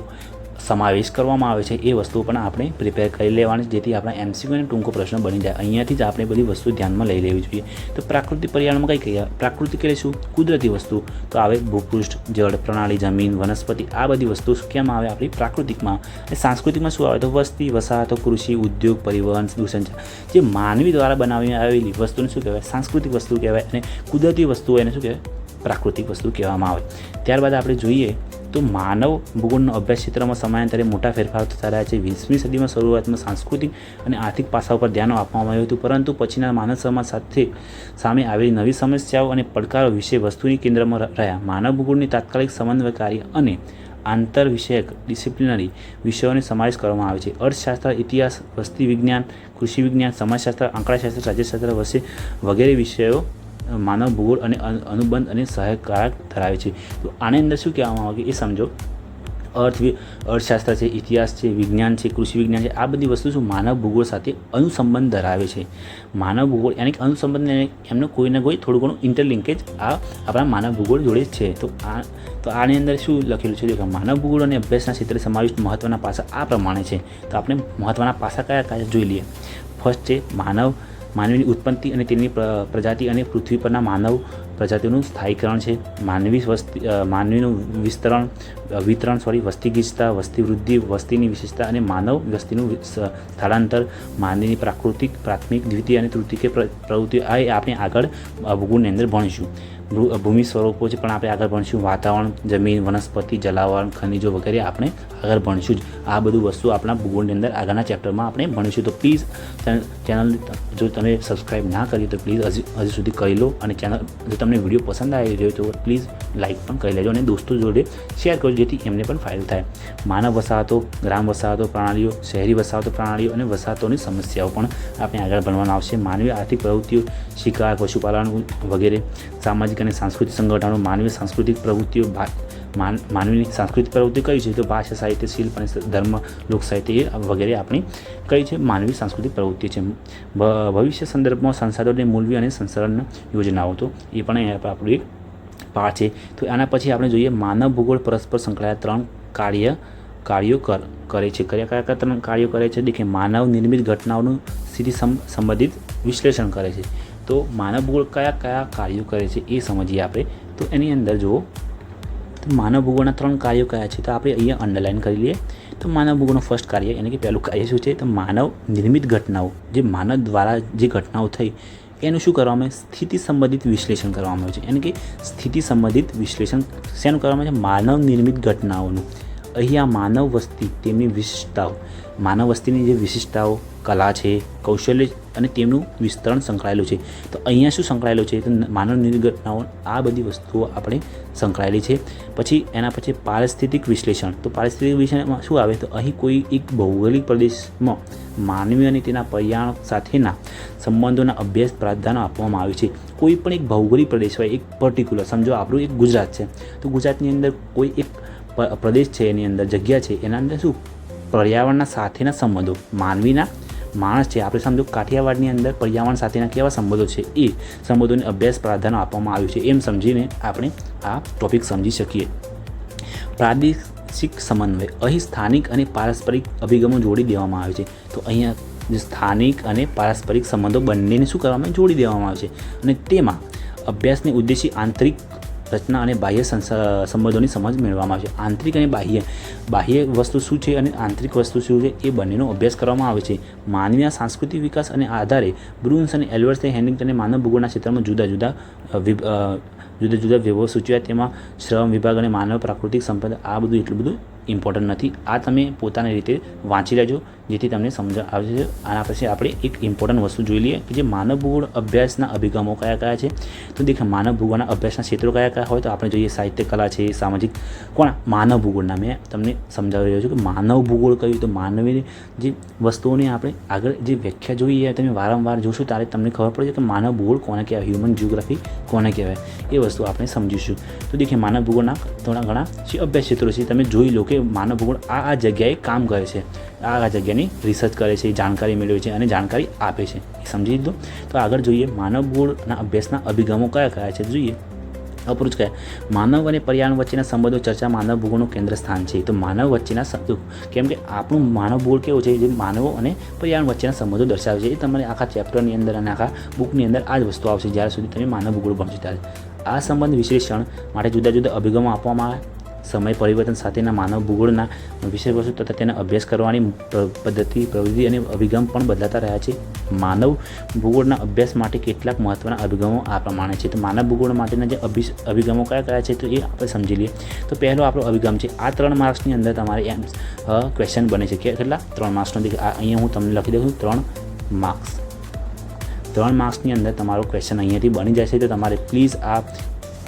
સમાવેશ કરવામાં આવે છે એ વસ્તુઓ પણ આપણે પ્રિપેર કરી લેવાની, જેથી આપણા MCQ અને ટૂંકો પ્રશ્ન બની જાય. અહીંયાથી જ આપણે બધી વસ્તુ ધ્યાનમાં લઈ લેવી જોઈએ. તો પ્રાકૃતિક પર્યાવરણમાં કઈ કહીએ? પ્રાકૃતિક એટલે શું? કુદરતી વસ્તુ. તો આવે ભૂપૃષ્ઠ, જળ, પ્રણાલી, જમીન, વનસ્પતિ, આ બધી વસ્તુ કેમ આવે આપણી પ્રાકૃતિકમાં. અને સાંસ્કૃતિકમાં શું આવે? તો વસ્તી, વસાહતો, કૃષિ, ઉદ્યોગ, પરિવહન, દૂષણ, જે માનવી દ્વારા બનાવી આવેલી વસ્તુને શું કહેવાય? સાંસ્કૃતિક વસ્તુ કહેવાય. અને કુદરતી વસ્તુઓ એને શું કહેવાય? પ્રાકૃતિક વસ્તુ કહેવામાં આવે. ત્યારબાદ આપણે જોઈએ તો માનવ ભૂગોળનો અભ્યાસ ક્ષેત્રમાં સમયાંતરે મોટા ફેરફારો થતા રહ્યા છે. 20મી સદીમાં શરૂઆતમાં સાંસ્કૃતિક અને આર્થિક પાસાઓ પર ધ્યાન આપવામાં આવ્યું હતું, પરંતુ પછીના માનવ સમાજ સાથે સામે આવેલી નવી સમસ્યાઓ અને પડકારો વિશે વસ્તુની કેન્દ્રમાં રહ્યા. માનવ ભૂગોળની તાત્કાલિક સમન્વયકારી અને આંતર વિષયક ડિસિપ્લિનરી વિષયોને સમાવેશ કરવામાં આવે છે. અર્થશાસ્ત્ર, ઇતિહાસ, વસ્તી વિજ્ઞાન, કૃષિ વિજ્ઞાન, સમાજશાસ્ત્ર, આંકડાશાસ્ત્ર, રાજ્યશાસ્ત્ર વગેરે વિષયો માનવ ભૂગોળ અને અનુબંધ અને સહાયકારક ધરાવે છે. તો આની અંદર શું કહેવામાં આવે એ સમજો. અર્થશાસ્ત્ર છે, ઇતિહાસ છે, વિજ્ઞાન છે, કૃષિ વિજ્ઞાન છે, આ બધી વસ્તુ શું માનવ ભૂગોળ સાથે અનુસંબંધ ધરાવે છે. માનવ ભૂગોળ યાની કે અનુસંબંધ એમનો કોઈને કોઈ થોડું ઘણું ઇન્ટરલિંકેજ આ આપણા માનવ ભૂગોળ જોડે છે. તો આની અંદર શું લખેલું છે? કે માનવ ભૂગોળ અને અભ્યાસના ક્ષેત્રે સમાવિષ્ટ મહત્ત્વના પાસા આ પ્રમાણે છે. તો આપણે મહત્ત્વના પાસા કયા કયા જોઈ લઈએ. ફર્સ્ટ છે માનવીની ઉત્પત્તિ અને તેની પ્રજાતિ અને પૃથ્વી પરના માનવ પ્રજાતિઓનું સ્થાયીકરણ છે. માનવીનું વસ્તી ગીચતા, વસ્તી વૃદ્ધિ, વસ્તીની વિશેષતા અને માનવ વસ્તીનું સ્થળાંતર, માનવીની પ્રાથમિક, દ્વિતીય અને તૃતીય પ્રવૃત્તિઓ આ આપણે આગળ ભૂગોળની અંદર ભણીશું. ભૂમિ સ્વરૂપો છે પણ આપણે આગળ ભણીશું. વાતાવરણ, જમીન, વનસ્પતિ, જલાવરણ, ખનિજો વગેરે આપણે આગળ ભણીશું જ. આ બધું વસ્તુ આપણા ભૂગોળની અંદર આગળના ચેપ્ટરમાં આપણે ભણીશું. તો પ્લીઝ ચેનલ જો તમે સબસ્ક્રાઈબ ના કરી તો પ્લીઝ હજી સુધી કરી લો. અને ચેનલ જો તમને વિડીયો પસંદ આવી રહ્યો તો પ્લીઝ લાઇક પણ કરી લેજો અને દોસ્તો જોડે શેર કરજો, જેથી એમને પણ ફાયદો થાય. માનવ વસાહતો, ગ્રામ વસાહતો પ્રણાલીઓ, શહેરી વસાહતો પ્રણાલીઓ અને વસાહતોની સમસ્યાઓ પણ આપણે આગળ ભણવામાં આવશે. માનવીય આર્થિક પ્રવૃત્તિઓ, શિકાર, પશુપાલન વગેરે. સામાજિક અને સાંસ્કૃતિક સંગઠનો, માનવીય સાંસ્કૃતિક પ્રવૃત્તિઓ. માનવીની સાંસ્કૃતિક પ્રવૃત્તિ કઈ છે? તો ભાષા, સાહિત્ય, શિલ્પ અને ધર્મ, લોકસાહિત્ય વગેરે આપણી કઈ છે? માનવી સાંસ્કૃતિક પ્રવૃત્તિ છે. ભવિષ્ય સંદર્ભમાં સંસાધનોની મૂલવી અને સંચાલન યોજનાઓ, તો એ પણ આપણું એક પાઠ છે. તો આના પછી આપણે જોઈએ માનવ ભૂગોળ પરસ્પર સંકળાયેલા 3 કાર્યો કરે છે. કયા 3 કાર્યો કરે છે? કે માનવ નિર્મિત ઘટનાઓનું સ્થિતિ સંબંધિત વિશ્લેષણ કરે છે. તો માનવ ભૂગોળ કયા કાર્યો કરે છે એ સમજીએ આપણે. તો એની અંદર જુઓ તો માનવ ભૂગોળના 3 કાર્યો કયા છે? તો આપણે અહીંયા અંડરલાઇન કરી લઈએ. તો માનવ ભૂગોળનું ફર્સ્ટ કાર્ય એટલે કે પહેલું કાર્ય શું છે? તો માનવ નિર્મિત ઘટનાઓ, જે માનવ દ્વારા જે ઘટનાઓ થઈ એનું શું કરવામાં આવે? સ્થિતિ સંબંધિત વિશ્લેષણ કરવામાં આવે છે. એટલે કે સ્થિતિ સંબંધિત વિશ્લેષણ શેનું કરવામાં આવે છે? માનવ નિર્મિત ઘટનાઓનું. અહીંયા માનવ વસ્તી, તેમની વિશિષ્ટતાઓ, માનવ વસ્તીની જે વિશિષ્ટતાઓ, કલા છે, કૌશલ્ય અને તેમનું વિસ્તરણ સંકળાયેલું છે. તો અહીંયા શું સંકળાયેલું છે? તો માનવ નિર્મિત ઘટનાઓ, આ બધી વસ્તુઓ આપણે સંકળાયેલી છે. પછી એના પછી પારિસ્થિતિક વિશ્લેષણ. તો પારિસ્થિતિક વિશ્લેષણમાં શું આવે? તો અહીં કોઈ એક ભૌગોલિક પ્રદેશમાં માનવી અને તેના પર્યાવરણ સાથેના સંબંધોના અભ્યાસ પ્રાધાન્ય આપવામાં આવે છે. કોઈ પણ એક ભૌગોલિક પ્રદેશ હોય, એક પર્ટિક્યુલર, સમજો આપણું એક ગુજરાત છે, તો ગુજરાતની અંદર કોઈ એક પ્રદેશ છે, એની અંદર જગ્યા છે, એના અંદર શું પર્યાવરણના સાથેના સંબંધો, માણસ છે, આપણે સમજો કાઠિયાવાડની અંદર પર્યાવરણ સાથેના કેવા સંબંધો છે એ સંબંધોને અભ્યાસ પ્રાધાન્ય આપવામાં આવ્યું છે. એમ સમજીને આપણે આ ટૉપિક સમજી શકીએ. પ્રાદેશિક સમન્વય. અહીં સ્થાનિક અને પારસ્પરિક અભિગમો જોડી દેવામાં આવે છે. તો અહીંયા જે સ્થાનિક અને પારસ્પરિક સંબંધો બંનેને શું કરવામાં જોડી દેવામાં આવે છે. અને તેમાં અભ્યાસને ઉદ્દેશી આંતરિક રચના અને બાહ્ય સંબંધોની સમજ મેળવવામાં આવે છે. આંતરિક અને બાહ્ય વસ્તુ શું છે અને આંતરિક વસ્તુ શું છે એ બંનેનો અભ્યાસ કરવામાં આવે છે. માનવીના સાંસ્કૃતિક વિકાસ અને આધારે બ્રુન્સ અને એલ્બર્ટ્સે હેનિંગ્ટને માનવ ભૂગોળના ક્ષેત્રમાં જુદા જુદા વિભાગો સૂચવ્યા. તેમાં શ્રમ વિભાગ અને માનવ પ્રાકૃતિક સંપદા, આ બધું એટલું બધું ઇમ્પોર્ટન્ટ નથી. આ તમે પોતાની રીતે વાંચી લેજો, જેથી તમને સમજ આવશે. આના પછી આપણે એક ઇમ્પોર્ટન્ટ વસ્તુ જોઈ લઈએ કે જે માનવ ભૂગોળ અભ્યાસના અભિગમો કયા છે. તો દેખો માનવ ભૂગોળના અભ્યાસના ક્ષેત્રો કયા હોય તો આપણે જોઈએ સાહિત્ય, કલા છે, સામાજિક. માનવ ભૂગોળના મેં તમને સમજાવી રહ્યો છું કે માનવ ભૂગોળ કહ્યું તો માનવી જે વસ્તુઓની આપણે આગળ જે વ્યાખ્યા જોઈએ તમે વારંવાર જોશો ત્યારે તમને ખબર પડશે કે માનવ ભૂગોળ કોને કહેવાય, હ્યુમન જિયોગ્રાફી કોને કહેવાય, એ વસ્તુ આપણે સમજીશું. તો દેખીએ માનવ ભૂગોળના ઘણા જે અભ્યાસ ક્ષેત્રો છે તમે જોઈ લો કે માનવ ભૂગોળ આ જગ્યાએ કામ કરે છે, આ જગ્યાની રિસર્ચ કરે છે, જાણકારી મેળવે છે અને જાણકારી આપે છે, એ સમજી લીધું. તો આગળ જોઈએ માનવ ભૂગોળના અભ્યાસના અભિગમો કયા છે જોઈએ. અપ્રોચ કયા? માનવ અને પર્યાવરણ વચ્ચેના સંબંધો ચર્ચા માનવ ભૂગોળનું કેન્દ્ર સ્થાન છે. તો માનવ વચ્ચેના કેમ કે આપણું માનવ ભૂગોળ કેવું છે, જે માનવો અને પર્યાવરણ વચ્ચેના સંબંધો દર્શાવે છે. એ તમારે આખા ચેપ્ટરની અંદર અને આખા બુકની અંદર આ જ વસ્તુ આવશે જ્યાર સુધી તમે માનવ ભૂગોળ ભણશો ત્યારે. આ સંબંધ વિશ્લેષણ માટે જુદા જુદા અભિગમો આપવામાં આવે. સમય પરિવર્તન સાથેના માનવ ભૂગોળના વિષયવસ્તુ તથા તેનો અભ્યાસ કરવાની પદ્ધતિ, પ્રવૃત્તિ અને અભિગમ પણ બદલાતા રહ્યા છે. માનવ ભૂગોળના અભ્યાસ માટે કેટલાક મહત્ત્વના અભિગમો આ પ્રમાણે છે. તો માનવ ભૂગોળ માટેના જે અભિગમો કયા કયા છે તો એ આપણે સમજી લઈએ. તો પહેલો આપણો અભિગમ છે, આ 3 માર્ક્સની અંદર તમારે ક્વેશ્ચન બને છે. કેટલા? 3 માર્ક્સનો. અહીંયા હું તમને લખી દઉં છું 3 માર્ક્સ. 3 માર્ક્સની અંદર તમારો ક્વેશ્ચન અહીંયાથી બની જશે. તો તમારે પ્લીઝ આ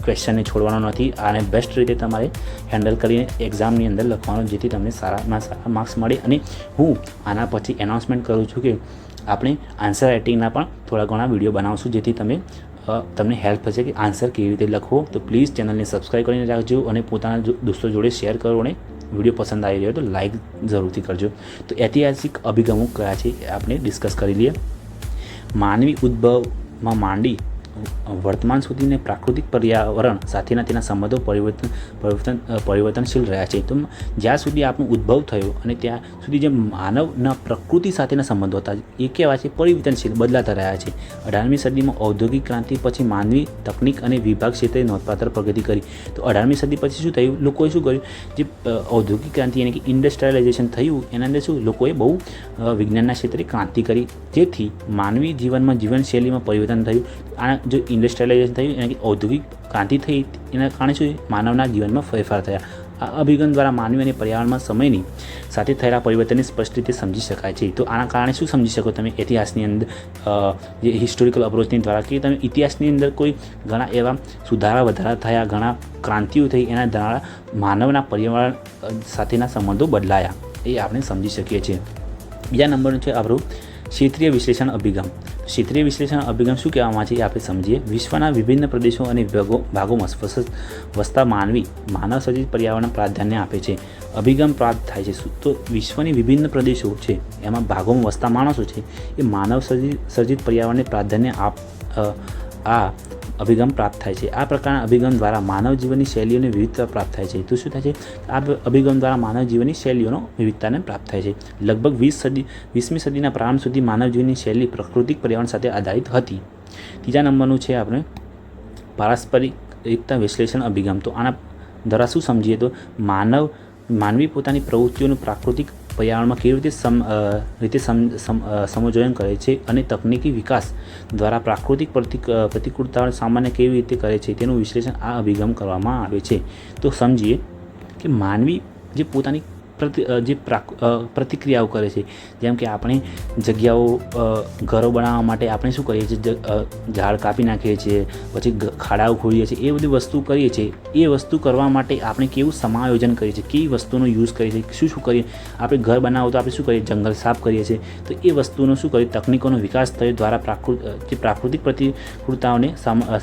ક્વેશ્ચનને છોડવાનો નથી. આને બેસ્ટ રીતે તમારે હેન્ડલ કરીને એક્ઝામની અંદર લખવાનું, જેથી તમને સારામાં સારા માર્ક્સ મળે. અને હું આના પછી એનાઉન્સમેન્ટ કરું છું કે આપણે આન્સર રાઇટિંગના પણ થોડા ઘણા વિડીયો બનાવશું, જેથી તમને હેલ્પ થશે કે આન્સર કેવી રીતે લખવો. તો પ્લીઝ ચેનલને સબસ્ક્રાઈબ કરીને રાખજો અને પોતાના દોસ્તો જોડે શેર કરો. અને વિડીયો પસંદ આવી રહ્યો તો લાઇક જરૂરથી કરજો. તો ઐતિહાસિક અભિગમો કયા છે આપણે ડિસ્કસ કરી લઈએ. માનવી ઉદ્ભવમાં માંડી વર્તમાન સુધીને પ્રાકૃતિક પર્યાવરણ સાથેના તેના સંબંધો પરિવર્તનશીલ રહ્યા છે. તો જ્યાં સુધી આપણો ઉદ્ભવ થયો અને ત્યાં સુધી જે માનવના પ્રકૃતિ સાથેના સંબંધો હતા એ કેવા છે? પરિવર્તનશીલ, બદલાતા રહ્યા છે. 18મી સદીમાં ઔદ્યોગિક ક્રાંતિ પછી માનવી તકનિક અને વિભાગ ક્ષેત્રે નોંધપાત્ર પ્રગતિ કરી. તો 18મી સદી પછી શું થયું? લોકોએ શું કર્યું? જે ઔદ્યોગિક ક્રાંતિ એટલે કે ઇન્ડસ્ટ્રીયલાઇઝેશન થયું, એના અંદર શું લોકોએ બહુ વિજ્ઞાનના ક્ષેત્રે ક્રાંતિ કરી, જેથી માનવી જીવનમાં જીવનશૈલીમાં પરિવર્તન થયું. આ જો ઇન્ડસ્ટ્રીયલાઇઝેશન થયું એટલે કે ઔદ્યોગિક ક્રાંતિ થઈ, એના કારણે શું માનવના જીવનમાં ફેરફાર થયા. આ અભિગમ દ્વારા માનવી અને પર્યાવરણમાં સમયની સાથે થયેલા પરિવર્તનને સ્પષ્ટ રીતે સમજી શકાય છે. તો આના કારણે શું સમજી શકો તમે ઇતિહાસની અંદર, જે હિસ્ટોરિકલ અપ્રોચની દ્વારા, કે તમે ઇતિહાસની અંદર કોઈ ઘણા એવા સુધારા વધારા થયા, ઘણા ક્રાંતિઓ થઈ, એના દ્વારા માનવના પર્યાવરણ સાથેના સંબંધો બદલાયા, એ આપણે સમજી શકીએ છીએ. બીજા નંબરનું છે આપણું ક્ષેત્રીય વિશ્લેષણ અભિગમ. ક્ષેત્રીય વિશ્લેષણ અભિગમ શું કહેવામાં છે એ આપણે સમજીએ. વિશ્વના વિભિન્ન પ્રદેશો અને ભાગોમાં વસતા માનવ સર્જિત પર્યાવરણ પ્રાધાન્ય આપે છે. અભિગમ પ્રાપ્ત થાય છે. તો વિશ્વની વિભિન્ન પ્રદેશો છે, એમાં ભાગોમાં વસતા માણસો છે, એ માનવ સર્જિત પર્યાવરણને પ્રાધાન્ય આ અભિગમ પ્રાપ્ત થાય છે. આ પ્રકારના અભિગમ દ્વારા માનવ જીવનની શૈલીઓની વિવિધતા પ્રાપ્ત થાય છે. તો શું થાય છે? આ અભિગમ દ્વારા માનવ જીવનની શૈલીઓનો વિવિધતાને પ્રાપ્ત થાય છે. લગભગ 20મી સદીના પ્રારંભ સુધી માનવ જીવનની શૈલી પ્રાકૃતિક પર્યાવરણ સાથે આધારિત હતી. ત્રીજા નંબરનું છે આપણે પારસ્પરિકતા વિશ્લેષણ અભિગમ. તો આના દ્વારા શું સમજીએ તો માનવી પોતાની પ્રવૃત્તિઓનું પ્રાકૃતિક પર્યાવરણમાં કેવી રીતે સમન્વયન કરે છે અને તકનીકી વિકાસ દ્વારા પ્રાકૃતિક પ્રતિકૂળતાઓ સામાન્ય કેવી રીતે કરે છે તેનું વિશ્લેષણ આ અભિગમ કરવામાં આવે છે. તો સમજીએ કે માનવી જે પોતાની પ્રતિક્રિયાઓ કરે છે, જેમ કે આપણે જગ્યાઓ, ઘરો બનાવવા માટે આપણે શું કરીએ છીએ? ઝાડ કાપી નાખીએ છીએ, પછી ખાડાઓ ખોડીએ છીએ, એ બધી વસ્તુ કરીએ છીએ. એ વસ્તુ કરવા માટે આપણે કેવું સમાયોજન કરીએ છીએ, કેવી વસ્તુનો યુઝ કરીએ છીએ, શું કરીએ? આપણે ઘર બનાવો તો આપણે શું કરીએ? જંગલ સાફ કરીએ છીએ. તો એ વસ્તુનો શું કરીએ? તકનિકોનો વિકાસ થયો દ્વારા જે પ્રાકૃતિક પ્રતિકૂળતાઓને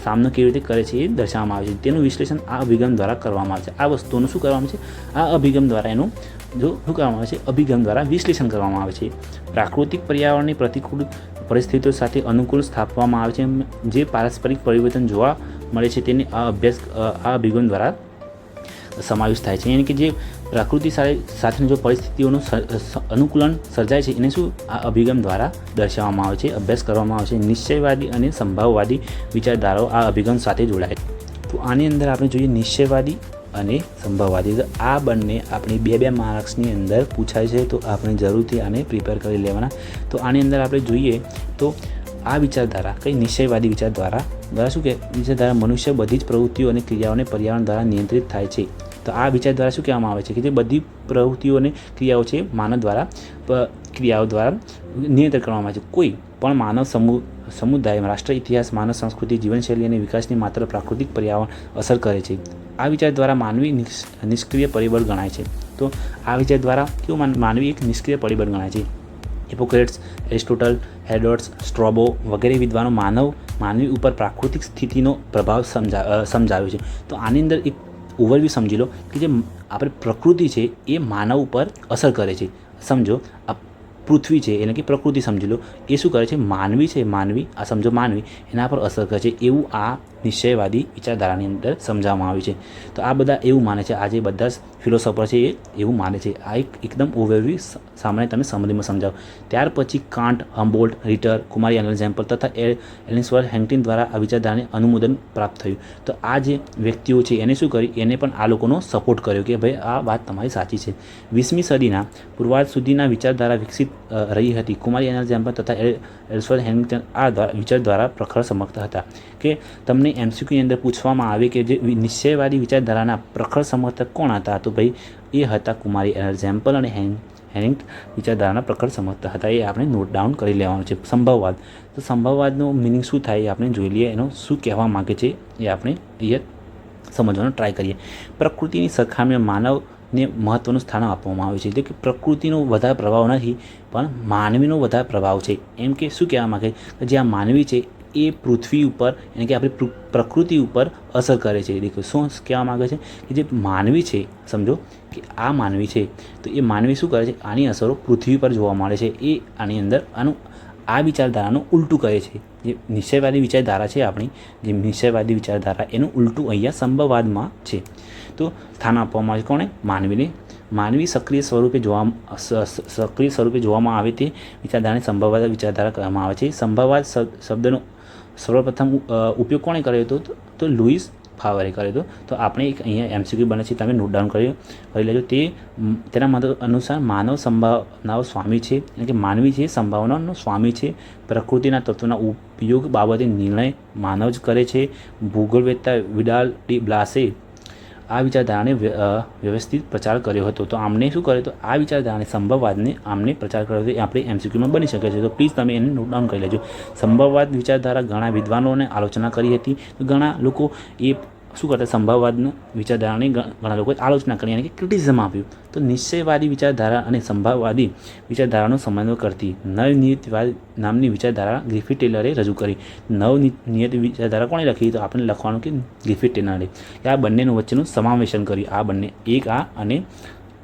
સામનો કેવી રીતે કરે છે એ દર્શાવવામાં આવે છે. તેનું વિશ્લેષણ આ અભિગમ દ્વારા કરવામાં આવે છે. આ વસ્તુનું શું કરવામાં આવે છે? આ અભિગમ દ્વારા એનું શું કરવામાં આવે છે? અભિગમ દ્વારા વિશ્લેષણ કરવામાં આવે છે. પ્રાકૃતિક પર્યાવરણની પ્રતિકૂળ પરિસ્થિતિઓ સાથે અનુકૂળ સ્થાપવામાં આવે છે. જે પારસ્પરિક પરિવર્તન જોવા મળે છે તેને આ અભિગમ દ્વારા સમાવેશ થાય છે. એટલે કે જે પ્રકૃતિ સાથેની જો પરિસ્થિતિઓનું અનુકૂલન સર્જાય છે એને શું આ અભિગમ દ્વારા દર્શાવવામાં આવે છે, અભ્યાસ કરવામાં આવે છે. નિશ્ચયવાદી અને સંભાવવાદી વિચારધારાઓ આ અભિગમ સાથે જોડાય. તો આની અંદર આપણે જોઈએ નિશ્ચયવાદી અને સંભાવવાદી. તો આ બંને આપણે 2 માર્ક્સની અંદર પૂછાય છે, તો આપણે જરૂરથી આને પ્રિપેર કરી લેવાના. તો આની અંદર આપણે જોઈએ તો આ વિચારધારા કઈ નિશ્ચયવાદી વિચારધારા શું કે વિચારધારા મનુષ્ય બધી જ પ્રવૃત્તિઓ અને ક્રિયાઓને પર્યાવરણ દ્વારા નિયંત્રિત થાય છે. તો આ વિચારધારા શું કહેવામાં આવે છે? કે જે બધી પ્રવૃત્તિઓ અને ક્રિયાઓ છે માનવ દ્વારા નિયંત્રિત કરવામાં આવે છે. કોઈ પણ માનવ સમુદાય, રાષ્ટ્ર, ઇતિહાસ, માનવ સંસ્કૃતિ, જીવનશૈલી અને વિકાસની માત્ર પ્રાકૃતિક પર્યાવરણ અસર કરે છે. આ વિચાર દ્વારા માનવી નિષ્ક્રિય પરિબળ ગણાય છે. તો આ વિચાર દ્વારા કેવું માનવી એક નિષ્ક્રિય પરિબળ ગણાય છે. હિપોક્રેટ્સ, એરિસ્ટોટલ, હેરોડ્સ, સ્ટ્રોબો વગેરે વિદ્વાનો માનવી ઉપર પ્રાકૃતિક સ્થિતિનો પ્રભાવ સમજાવ્યો છે. તો આની અંદર એક ઓવરવ્યૂ સમજી લો કે જે આપણે પ્રકૃતિ છે એ માનવ ઉપર અસર કરે છે. સમજો આ પૃથ્વી છે એટલે કે પ્રકૃતિ સમજી લો, એ શું કરે છે? માનવી છે, આ સમજો માનવી એના પર અસર કરે છે. એવું આ નિશ્ચયવાદી વિચારધારાની અંદર સમજાવવામાં આવ્યું છે. તો આ બધા એવું માને છે, આજે બધા જ ફિલોસોફર છે એ એવું માને છે. આ એકદમ ઓવરવ્યૂ સામાન્ય તમે સમરીમાં સમજાવો. ત્યાર પછી કાન્ટ, હમ્બોલ્ટ, રિટર, કુમારી એક્ઝામ્પલ તથા એલિસવર્થ હેન્ટિન દ્વારા આ વિચારધારાને અનુમોદન પ્રાપ્ત થયું. તો આ જે વ્યક્તિઓ છે એને શું કર્યું, એને પણ આ લોકોનો સપોર્ટ કર્યો કે ભાઈ આ વાત તમારી સાચી છે. 20મી સદીના પૂર્વાર્ધ સુધીના વિચારધારા વિકસિત રહી હતી. કુમારી એક્ઝામ્પલ તથા એલિસવર્થ હેન્ટિન આ વિચાર દ્વારા પ્રખર સમર્થ હતા. કે તમને MCQની અંદર પૂછવામાં આવે કે જે નિશ્ચયવાદી વિચારધારાના પ્રખર સમર્થક કોણ હતા, તો ભાઈ એ હતા કુમારી એક્ઝામ્પલ અને હેરિંગ વિચારધારાના પ્રખર સમર્થક હતા. એ આપણે નોટ ડાઉન કરી લેવાનું છે. સંભવવાદ, તો સંભવવાદનો મિનિંગ શું થાય એ આપણે જોઈ લઈએ. એનો શું કહેવા માગે છે એ આપણે એ સમજવાનો ટ્રાય કરીએ. પ્રકૃતિની સરખામણીમાં માનવને મહત્ત્વનું સ્થાન આપવામાં આવ્યું છે. એટલે કે પ્રકૃતિનો વધારે પ્રભાવ નથી પણ માનવીનો વધારે પ્રભાવ છે. એમ કે શું કહેવા માગે કે જે આ માનવી છે એ પૃથ્વી ઉપર એટલે કે આપણી પ્રકૃતિ ઉપર અસર કરે છે. દેખો શું કહેવા માગે છે કે જે માનવી છે, સમજો કે આ માનવી છે તો એ માનવી શું કરે છે, આની અસરો પૃથ્વી પર જોવા મળે છે. એ આની અંદર આ વિચારધારાનું ઉલટું કહે છે. જે નિશ્ચયવાદી વિચારધારા છે આપણી, જે નિશ્ચયવાદી વિચારધારા એનું ઉલટું અહીંયા સંભવવાદમાં છે. તો સ્થાન આપવામાં આવે છે કોણે, માનવીને. માનવી સક્રિય સ્વરૂપે જોવામાં આવે તે વિચારધારાને સંભવવાદ વિચારધારા કહેવામાં આવે છે. સંભવવાદ શબ્દનો સર્વપ્રથમ ઉપયોગ કોણે કર્યો હતો, તો લુઈસ ફાવરે કર્યો હતો. તો આપણે એક અહીંયા MCQ બને છે, તમે નોટ ડાઉન કરી લેજો. તેના મત અનુસાર માનવ સંભાવનાઓ સ્વામી છે, એટલે કે માનવી છે સંભાવનાનો સ્વામી છે. પ્રકૃતિના તત્વોના ઉપયોગ બાબતે નિર્ણય માનવ જ કરે છે. ભૂગોળવેત્તા વિડાલ ડી બ્લાસે આ વિચારધારાને વ્યવસ્થિત પ્રચાર કર્યો હતો. તો આમને શું કર્યું, તો આ વિચારધારાને સંભવવાદને આમને પ્રચાર કર્યો હતો. એ આપણે MCQમાં બની શકે છે. તો પ્લીઝ તમે એને નોટ ડાઉન કરી લેજો. સંભવવાદ વિચારધારા ઘણા વિદ્વાનોને આલોચના કરી હતી. તો ઘણા લોકો એ શું કરતા, સંભવવાદની વિચારધારાની ઘણા લોકોએ આલોચના કરી અને ક્રિટિસિઝમ આપ્યું. તો નિશ્ચયવાદી વિચારધારા અને સંભવવાદી વિચારધારાનો સમન્વય કરતી નવનિયતિવાદ નામની વિચારધારા ગ્રિફિથ ટેલરે રજૂ કરી. નવનિયતિ વિચારધારા કોણે લખી, તો આપણે લખવાનું કે ગ્રિફિથ ટેલરે. આ બંનેનું વચ્ચેનું સમાવેશન કર્યું. આ બંને એક આ અને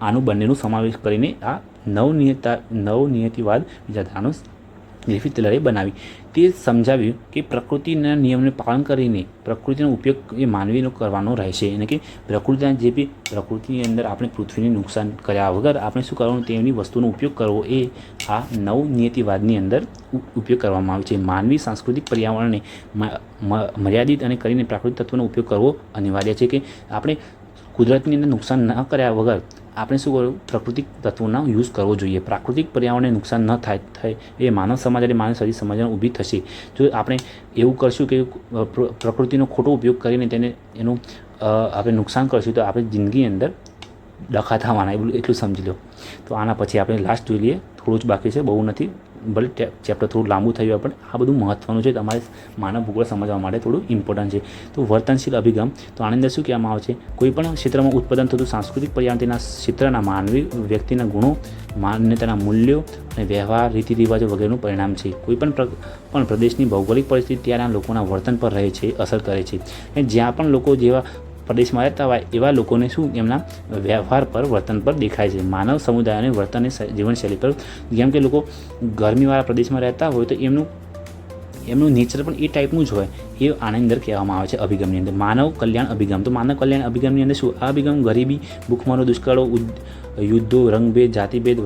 આનું બંનેનું સમાવેશ કરીને આ નવનિયતિવાદ વિચારધારાનું ગ્રિફિથ ટેલરે બનાવી. તે સમજાવ્યું કે પ્રકૃતિના નિયમને પાલન કરીને પ્રકૃતિનો ઉપયોગ એ માનવીનો કરવાનો રહેશે. એટલે કે પ્રકૃતિના જે બી પ્રકૃતિની અંદર આપણે પૃથ્વીને નુકસાન કર્યા વગર આપણે શું કરવાનું, તેની વસ્તુનો ઉપયોગ કરવો એ આ નવનિયતિવાદની અંદર ઉપયોગ કરવામાં આવે છે. માનવી સાંસ્કૃતિક પર્યાવરણને મર્યાદિત અને કરીને પ્રાકૃતિક તત્વોનો ઉપયોગ કરવો અનિવાર્ય છે. કે આપણે કુદરતની અંદર નુકસાન ન કર્યા વગર આપણે શું કરવું, પ્રાકૃતિક તત્વોનો યુઝ કરવો જોઈએ. પ્રાકૃતિક પર્યાવરણને નુકસાન ન થાય એ માનવ સમાજ અને માનવ શરીર સમાજમાં ઊભી થશે. જો આપણે એવું કરશું કે પ્રકૃતિનો ખોટો ઉપયોગ કરીને એનું આપણે નુકસાન કરશું તો આપણે જિંદગીની અંદર ડખા થવાના, એટલું સમજી લો. તો આના પછી આપણે લાસ્ટ જોઈ લઈએ. થોડું જ બાકી છે, બહુ નથી. ભલે ચેપ્ટર થોડું લાંબુ થયું પણ આ બધું મહત્ત્વનું છે. તમારે માનવ ભૂગોળ સમજવા માટે થોડું ઇમ્પોર્ટન્ટ છે. તો વર્તનશીલ અભિગમ, તો આની અંદર શું કહેવામાં આવે છે, કોઈપણ ક્ષેત્રમાં ઉત્પાદન થતું સાંસ્કૃતિક પર્યાવરણ તેના ક્ષેત્રના માનવી વ્યક્તિના ગુણો, માન્યતાના મૂલ્યો અને વ્યવહાર, રીતિ રિવાજો વગેરેનું પરિણામ છે. કોઈપણ પ્રદેશની ભૌગોલિક પરિસ્થિતિ ત્યાંના લોકોના વર્તન પર રહે છે, અસર કરે છે. જ્યાં પણ લોકો જેવા પ્રદેશમાં રહેતા હોય એવા લોકોને શું એમના વ્યવહાર પર, વર્તન પર દેખાય છે. માનવ સમુદાયને વર્તન અને જીવનશૈલી પર, જેમ કે લોકો ગરમીવાળા પ્રદેશમાં રહેતા હોય તો એમનું નેચર પણ એ ટાઈપનું જ હોય. એ આની અંદર કહેવામાં આવે છે અભિગમની અંદર. માનવ કલ્યાણ અભિગમ, તો માનવ કલ્યાણ અભિગમની અંદર શું, આ અભિગમ ગરીબી, ભૂખમરો, દુષ્કાળો, યુદ્ધો, રંગભેદ, જાતિભેદ,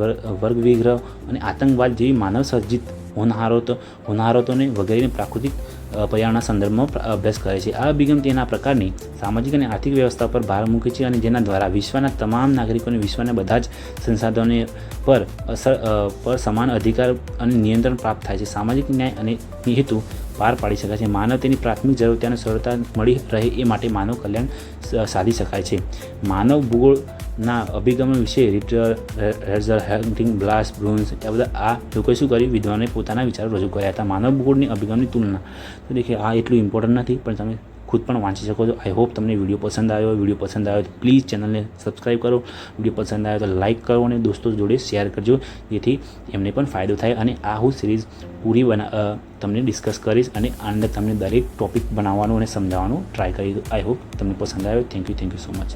વર્ગ વિગ્રહ અને આતંકવાદ જેવી માનવ સર્જિત હોનારતોને વગેરેને પ્રાકૃતિક પર્યાવરણના સંદર્ભમાં અભ્યાસ કરે છે. આ અભિગમ તેના પ્રકારની સામાજિક અને આર્થિક વ્યવસ્થા પર ભાર મૂકે છે અને જેના દ્વારા વિશ્વના તમામ નાગરિકોને વિશ્વના બધા જ સંસાધનો પર સમાન અધિકાર અને નિયંત્રણ પ્રાપ્ત થાય છે. સામાજિક ન્યાય અને હેતુ પાર પાડી શકાય છે. માનવ તેની પ્રાથમિક જરૂરિયાતને સરળતા મળી રહે એ માટે માનવ કલ્યાણ સાધી શકાય છે. માનવ ભૂગોળના અભિગમો વિશે રિટર, હેઝર, હેન્ટિન, બ્લાસ, બ્રુન્સ એ બધા આ લોકોએ શું કર્યું, વિદ્વાનોએ પોતાના વિચારો રજૂ કર્યા હતા. માનવ ભૂગોળની અભિગમની તુલના, તો દેખીએ આ એટલું ઇમ્પોર્ટન્ટ નથી પણ તમે ખુદ પણ વાંચી શકો છો. આઈ હોપ તમને વિડીયો પસંદ આવ્યો તો પ્લીઝ ચેનલને સબસ્ક્રાઈબ કરો. વિડીયો પસંદ આવ્યો તો લાઇક કરો અને દોસ્તો જોડે શેર કરજો, જેથી એમને પણ ફાયદો થાય. અને આ હું સિરીઝ પૂરી તમને ડિસ્કસ કરીશ અને અંદર તમને દરેક ટોપિક બનાવવાનું અને સમજાવવાનું ટ્રાય કરીશ. આઈ હોપ તમને પસંદ આવ્યો. Thank you so much.